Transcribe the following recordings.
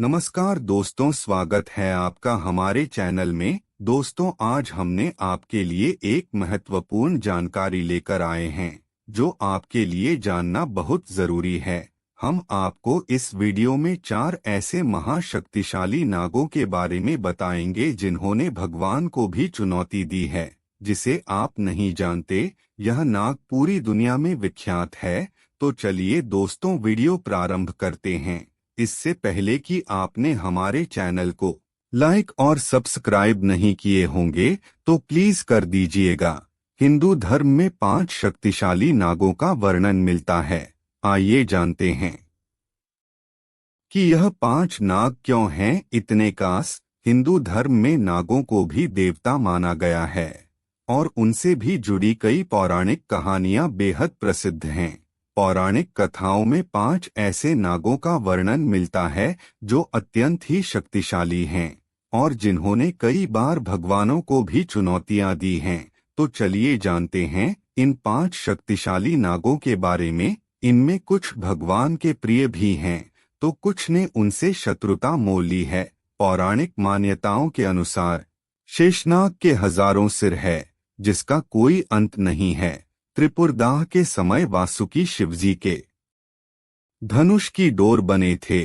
नमस्कार दोस्तों, स्वागत है आपका हमारे चैनल में। दोस्तों, आज हमने आपके लिए एक महत्वपूर्ण जानकारी लेकर आए हैं जो आपके लिए जानना बहुत जरूरी है। हम आपको इस वीडियो में 4 ऐसे महाशक्तिशाली नागों के बारे में बताएंगे जिन्होंने भगवान को भी चुनौती दी है, जिसे आप नहीं जानते। यह नाग पूरी दुनिया में विख्यात है। तो चलिए दोस्तों, वीडियो प्रारंभ करते हैं। इससे पहले कि आपने हमारे चैनल को लाइक और सब्सक्राइब नहीं किए होंगे तो प्लीज कर दीजिएगा। हिंदू धर्म में 5 शक्तिशाली नागों का वर्णन मिलता है। आइए जानते हैं कि यह 5 नाग क्यों हैं इतने खास। हिंदू धर्म में नागों को भी देवता माना गया है और उनसे भी जुड़ी कई पौराणिक कहानियां बेहद प्रसिद्ध हैं। पौराणिक कथाओं में 5 ऐसे नागों का वर्णन मिलता है जो अत्यंत ही शक्तिशाली हैं और जिन्होंने कई बार भगवानों को भी चुनौतियां दी हैं। तो चलिए जानते हैं इन 5 शक्तिशाली नागों के बारे में। इनमें कुछ भगवान के प्रिय भी हैं तो कुछ ने उनसे शत्रुता मोल ली है। पौराणिक मान्यताओं के अनुसार शेषनाग के हजारों सिर है जिसका कोई अंत नहीं है। त्रिपुरदाह के समय वासुकी शिवजी के धनुष की डोर बने थे।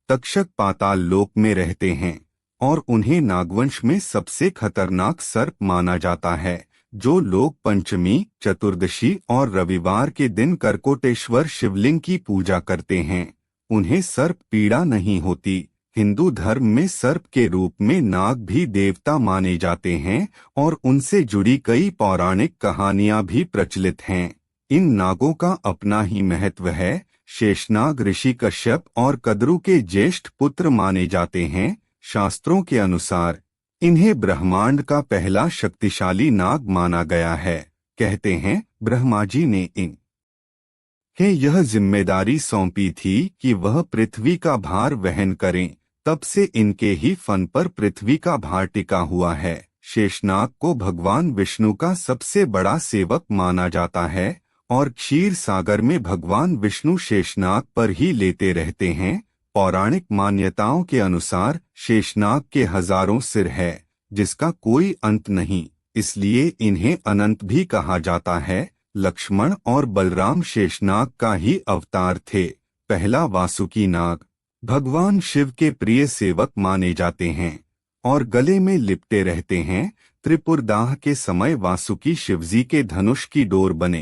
तक्षक पाताल लोक में रहते हैं और उन्हें नागवंश में सबसे खतरनाक सर्प माना जाता है। जो लोग पंचमी, चतुर्दशी और रविवार के दिन करकोटेश्वर शिवलिंग की पूजा करते हैं उन्हें सर्प पीड़ा नहीं होती। हिंदू धर्म में सर्प के रूप में नाग भी देवता माने जाते हैं और उनसे जुड़ी कई पौराणिक कहानियां भी प्रचलित हैं। इन नागों का अपना ही महत्व है। शेषनाग ऋषि कश्यप और कद्रु के ज्येष्ठ पुत्र माने जाते हैं। शास्त्रों के अनुसार इन्हें ब्रह्मांड का पहला शक्तिशाली नाग माना गया है। कहते हैं ब्रह्मा जी ने इन्हें यह जिम्मेदारी सौंपी थी कि वह पृथ्वी का भार वहन करें। तब से इनके ही फन पर पृथ्वी का भार टिका हुआ है। शेषनाग को भगवान विष्णु का सबसे बड़ा सेवक माना जाता है और क्षीर सागर में भगवान विष्णु शेषनाग पर ही लेते रहते हैं। पौराणिक मान्यताओं के अनुसार शेषनाग के हजारों सिर है जिसका कोई अंत नहीं, इसलिए इन्हें अनंत भी कहा जाता है। लक्ष्मण और बलराम शेषनाग का ही अवतार थे। पहला वासुकी नाग भगवान शिव के प्रिय सेवक माने जाते हैं और गले में लिपटे रहते हैं। त्रिपुरदाह के समय वासुकी शिवजी के धनुष की डोर बने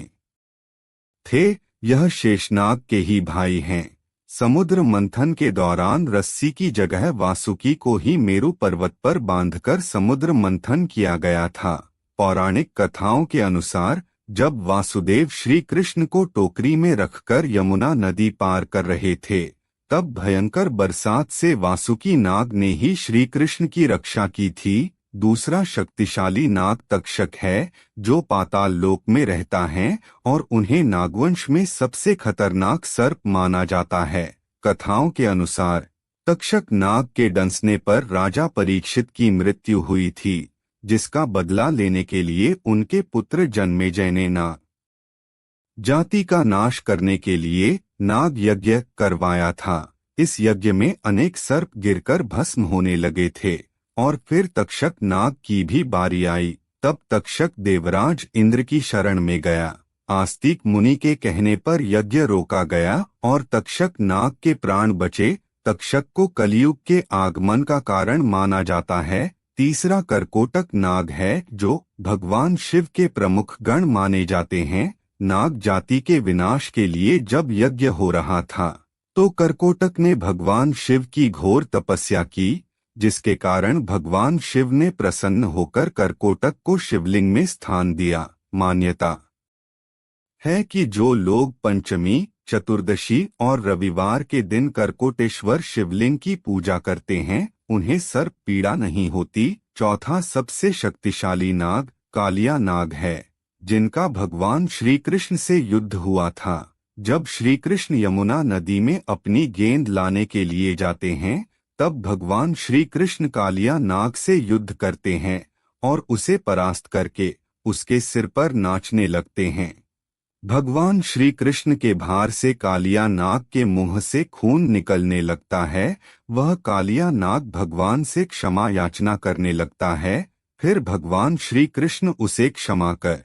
थे। यह शेषनाग के ही भाई हैं। समुद्र मंथन के दौरान रस्सी की जगह वासुकी को ही मेरु पर्वत पर बांधकर समुद्र मंथन किया गया था। पौराणिक कथाओं के अनुसार जब वासुदेव श्री कृष्ण को टोकरी में रखकर यमुना नदी पार कर रहे थे तब भयंकर बरसात से वासुकी नाग ने ही श्री कृष्ण की रक्षा की थी। दूसरा शक्तिशाली नाग तक्षक है जो पाताल लोक में रहता है और उन्हें नागवंश में सबसे खतरनाक सर्प माना जाता है। कथाओं के अनुसार तक्षक नाग के डंसने पर राजा परीक्षित की मृत्यु हुई थी, जिसका बदला लेने के लिए उनके पुत्र जन्मेजय ने नाग जाति का नाश करने के लिए नाग यज्ञ करवाया था। इस यज्ञ में अनेक सर्प गिरकर भस्म होने लगे थे और फिर तक्षक नाग की भी बारी आई। तब तक्षक देवराज इंद्र की शरण में गया। आस्तिक मुनि के कहने पर यज्ञ रोका गया और तक्षक नाग के प्राण बचे। तक्षक को कलियुग के आगमन का कारण माना जाता है। तीसरा करकोटक नाग है जो भगवान शिव के प्रमुख गण माने जाते हैं। नाग जाति के विनाश के लिए जब यज्ञ हो रहा था तो करकोटक ने भगवान शिव की घोर तपस्या की, जिसके कारण भगवान शिव ने प्रसन्न होकर करकोटक को शिवलिंग में स्थान दिया। मान्यता है कि जो लोग पंचमी, चतुर्दशी और रविवार के दिन करकोटेश्वर शिवलिंग की पूजा करते हैं उन्हें सर्प पीड़ा नहीं होती। चौथा सबसे शक्तिशाली नाग कालिया नाग है जिनका भगवान श्री कृष्ण से युद्ध हुआ था। जब श्री कृष्ण यमुना नदी में अपनी गेंद लाने के लिए जाते हैं तब भगवान श्री कृष्ण कालिया नाग से युद्ध करते हैं और उसे परास्त करके उसके सिर पर नाचने लगते हैं। भगवान श्री कृष्ण के भार से कालिया नाग के मुंह से खून निकलने लगता है। वह कालिया नाग भगवान से क्षमा याचना करने लगता है। फिर भगवान श्री कृष्ण उसे क्षमा कर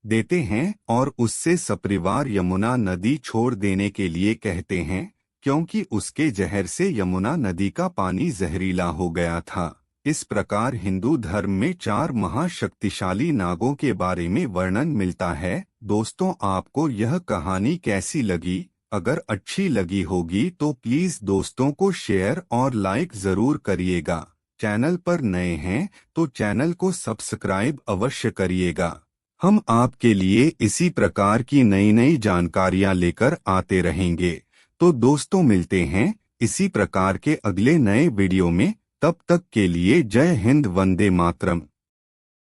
देते हैं और उससे सपरिवार यमुना नदी छोड़ देने के लिए कहते हैं, क्योंकि उसके जहर से यमुना नदी का पानी जहरीला हो गया था। इस प्रकार हिंदू धर्म में 4 महाशक्तिशाली नागों के बारे में वर्णन मिलता है। दोस्तों, आपको यह कहानी कैसी लगी? अगर अच्छी लगी होगी तो प्लीज दोस्तों को शेयर और लाइक जरूर करिएगा। चैनल पर नए हैं तो चैनल को सब्सक्राइब अवश्य करिएगा। हम आपके लिए इसी प्रकार की नई नई जानकारियां लेकर आते रहेंगे। तो दोस्तों, मिलते हैं इसी प्रकार के अगले नए वीडियो में। तब तक के लिए जय हिंद, वंदे मातरम।